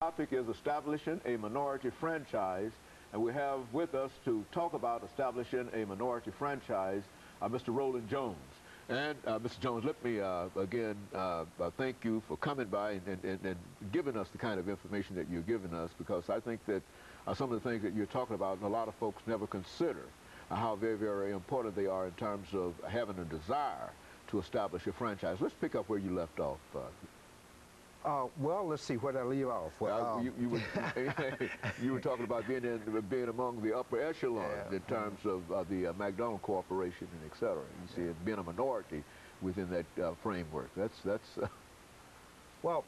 Topic is establishing a minority franchise, and we have with us to talk about establishing a minority franchise, Mr. Roland Jones. And Mr. Jones, let me again thank you for coming by and giving us the kind of information that you're giving us, because I think that some of the things that you're talking about, a lot of folks never consider how very, very important they are in terms of having a desire to establish a franchise. Let's pick up where you left off. Well, let's see, where did I leave off? Well, you were talking about being among the upper echelon in terms of the McDonald Corporation and et cetera. You see, being a minority within that framework. Well,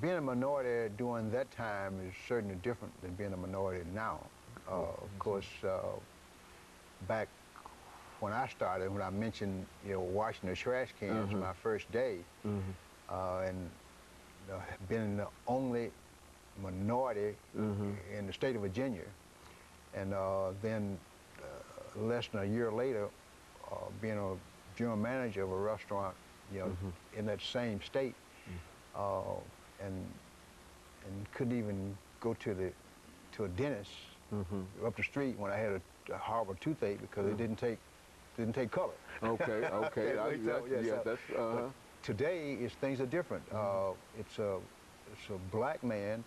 being a minority during that time is certainly different than being a minority now. Of course, back when I started, when I mentioned, washing the trash cans my first day, and being the only minority in the state of Virginia, and then less than a year later, being a general manager of a restaurant, in that same state, and couldn't even go to a dentist up the street when I had a horrible toothache because it didn't take color. Okay, okay. Today, things are different. It's a black man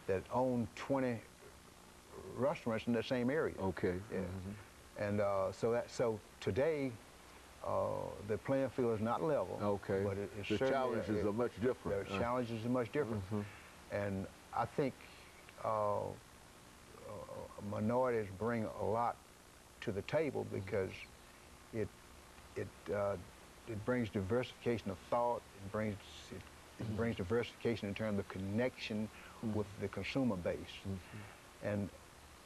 that owned 20 restaurants in the same area. Okay. Yeah. And so today, the playing field is not level. Okay. But the challenges are much different. The challenges are much different. And I think minorities bring a lot to the table because it brings diversification of thought. It brings diversification in terms of connection with the consumer base. And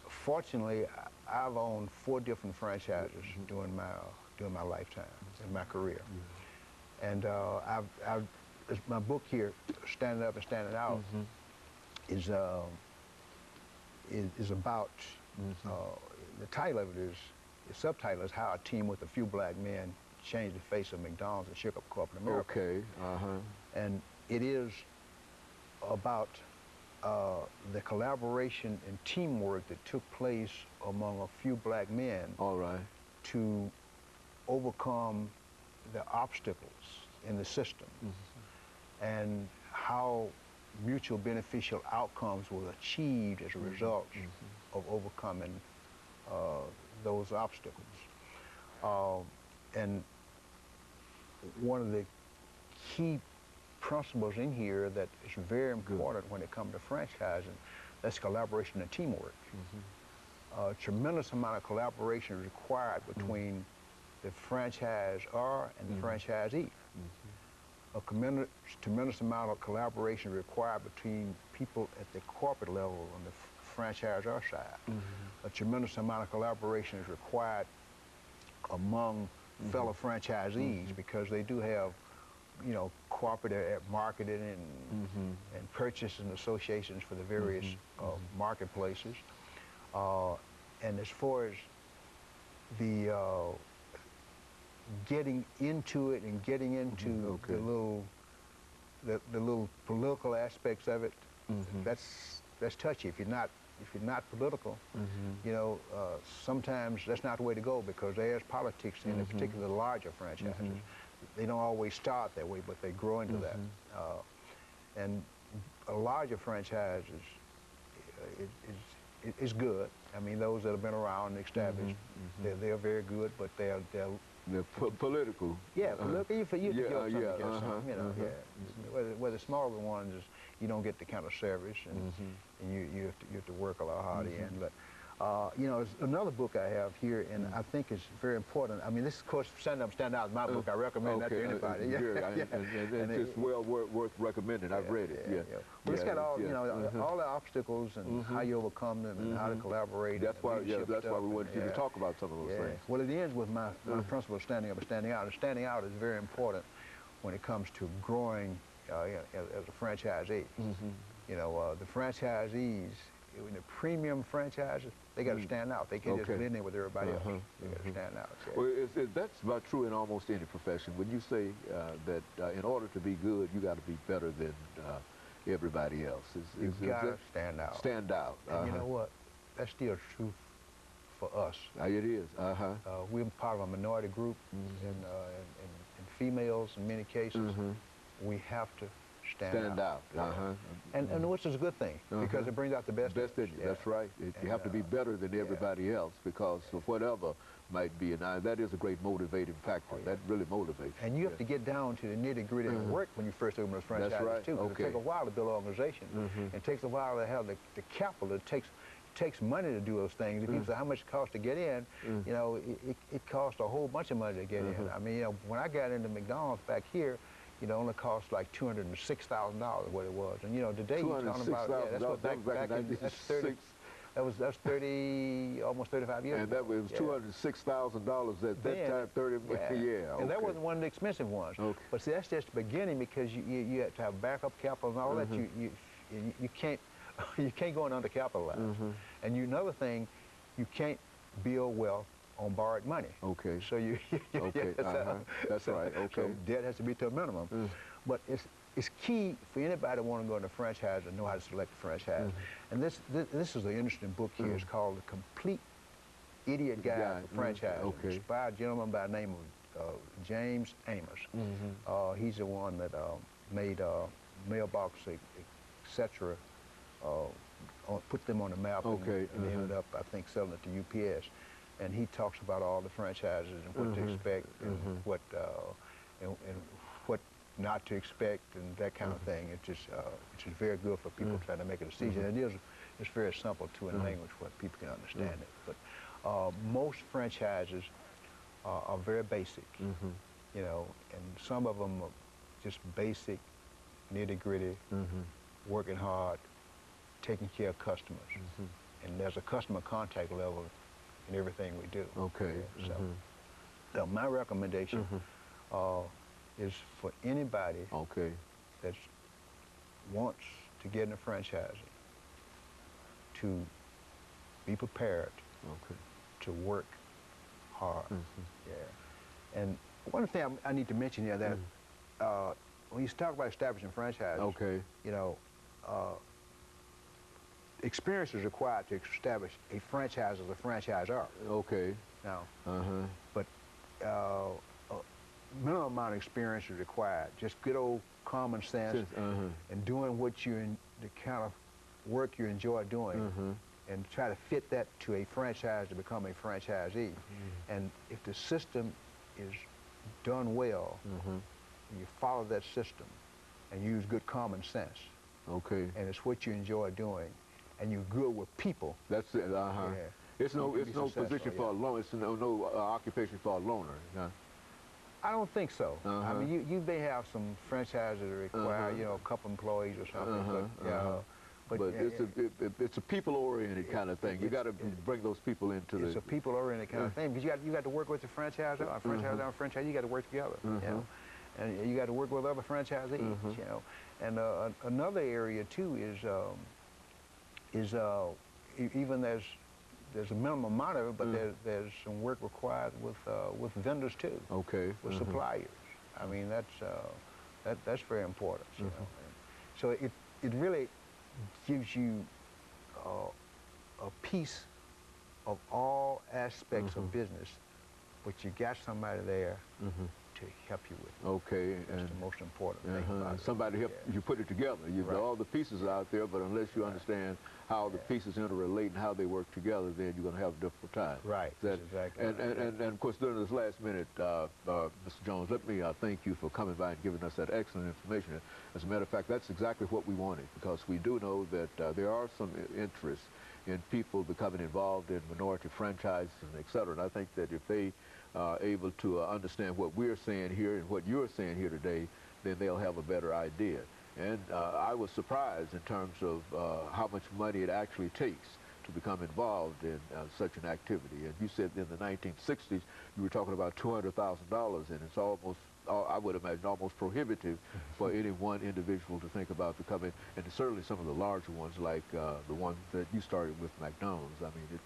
fortunately, I've owned 4 different franchises during my lifetime, in my career. And my book here, Standing Up and Standing Out, is about the title of it is. The subtitle is How a Team with a Few Black Men Changed the Face of McDonald's and Shook Up Corporate America. Okay, And it is about the collaboration and teamwork that took place among a few black men. All right. To overcome the obstacles in the system and how mutual beneficial outcomes were achieved as a result of overcoming those obstacles. And one of the key principles in here that is very important when it comes to franchising, that's collaboration and teamwork. A tremendous amount of collaboration is required between the franchisor and the franchisee. A tremendous amount of collaboration required between people at the corporate level on the franchisor side. A tremendous amount of collaboration is required among fellow franchisees because they do have, cooperative marketing and purchasing associations for the various marketplaces. And as far as the getting into it and getting into the little political aspects of it, that's touchy. If you're not political, sometimes that's not the way to go because there's politics in particular the larger franchises. They don't always start that way, but they grow into that. And a larger franchise is good. I mean, those that have been around and established, they're very good, but they're political. Yeah, political. Where the smaller ones, you don't get the kind of service, and you have to work a lot harder. But there's another book I have here, and I think it's very important. I mean, this, of course, Stand Up, Stand Out is my book. I recommend that to anybody. And it's well worth recommending. I've read it. But it's got all all the obstacles and how you overcome them and how to collaborate. That's why we wanted you to talk about some of those things. Well, it ends with my principle of standing up and standing out. And standing out is very important when it comes to growing as a franchisee. The franchisees, in the premium franchises, they got to stand out. They can't just blend in with everybody else. They got to stand out. Well, that's about true in almost any profession. When you say that in order to be good, you got to be better than everybody else. You've got to stand out. Stand out. And you know what? That's still true for us. It is. We're part of a minority group, and females in many cases. We have to stand out. And which is a good thing, because it brings out the best in you. That's right. You have to be better than everybody else, because of whatever might be. And that is a great motivating factor. That really motivates. And you have to get down to the nitty-gritty of work when you first open those franchises, too. Because it takes a while to build an organization. It takes a while to have the capital. It takes money to do those things. If people say how much it costs to get in, you know, it costs a whole bunch of money to get in. I mean, you know, when I got into McDonald's back here, you know, it only cost like $206,000 what it was. And you know, today you're talking about, that's what back in, that's 30, almost 35 years ago. And that was $206,000 at that time, 30, And that wasn't one of the expensive ones. But see, that's just the beginning, because you have to have backup capital and all that. You can't go in undercapitalized. And another thing, you can't build wealth on borrowed money. So you that's right. So debt has to be to a minimum. But it's key for anybody to want to go into a franchise and know how to select a franchise. And this is an interesting book here. It's called The Complete Idiot Guide for Franchising. It's by a gentleman by the name of James Amos. He's the one that made Mailbox, etc. Put them on the map, and they ended up, I think, selling it to UPS. And he talks about all the franchises and what to expect, and what not to expect, and that kind of thing. It's just very good for people trying to make a decision. And it's very simple too in language where people can understand it. But most franchises are very basic, you know, and some of them are just basic, nitty-gritty, working hard, taking care of customers. And there's a customer contact level in everything we do. So my recommendation is for anybody that wants to get into franchising to be prepared to work hard. And one thing I need to mention here, that when you talk about establishing franchises, you know, experience is required to establish a franchise as a franchisor. Now, but minimum amount of experience is required. Just good old common sense, and doing the kind of work you enjoy doing, and try to fit that to a franchise to become a franchisee. And if the system is done well, you follow that system and use good common sense, and it's what you enjoy doing, and you're good with people. That's it. It's no position for a loner. It's no occupation for a loner. I don't think so. I mean, you may have some franchises that require, you know, a couple employees or something, but it's a people-oriented kind of thing. You got to bring those people into It's a people-oriented kind of thing, because you got to work with the franchisor, you got to work together, you know, and you got to work with other franchisees, you know. And another area too is even there's a minimum amount of it, but there's some work required with vendors too, with suppliers. I mean, that's very important, you know. And so it really gives you a piece of all aspects of business, but you got somebody there to help you with. That's the most important thing about it. Somebody help you put it together. You've got all the pieces out there, but unless you understand how the pieces interrelate and how they work together, then you're going to have a difficult time. That's exactly and of course, during this last minute, Mr. Jones, let me thank you for coming by and giving us that excellent information. As a matter of fact, that's exactly what we wanted, because we do know that there are some interest in people becoming involved in minority franchises, and et cetera. And I think that if they are able to understand what we're saying here and what you're saying here today, then they'll have a better idea. And I was surprised in terms of how much money it actually takes to become involved in such an activity. And you said in the 1960s you were talking about $200,000, and it's almost, I would imagine, almost prohibitive for any one individual to think about becoming, and certainly some of the larger ones like the one that you started with, McDonald's. I mean,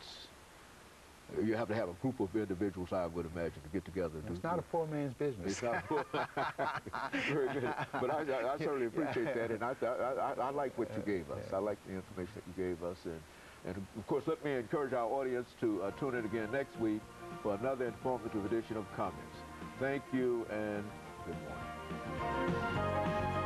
you have to have a group of individuals, I would imagine, to get together. It's not a poor man's business. It's not very good. But I certainly appreciate that, and I like what you gave us. I like the information that you gave us, and of course, let me encourage our audience to tune in again next week for another informative edition of Comments. Thank you, and good morning.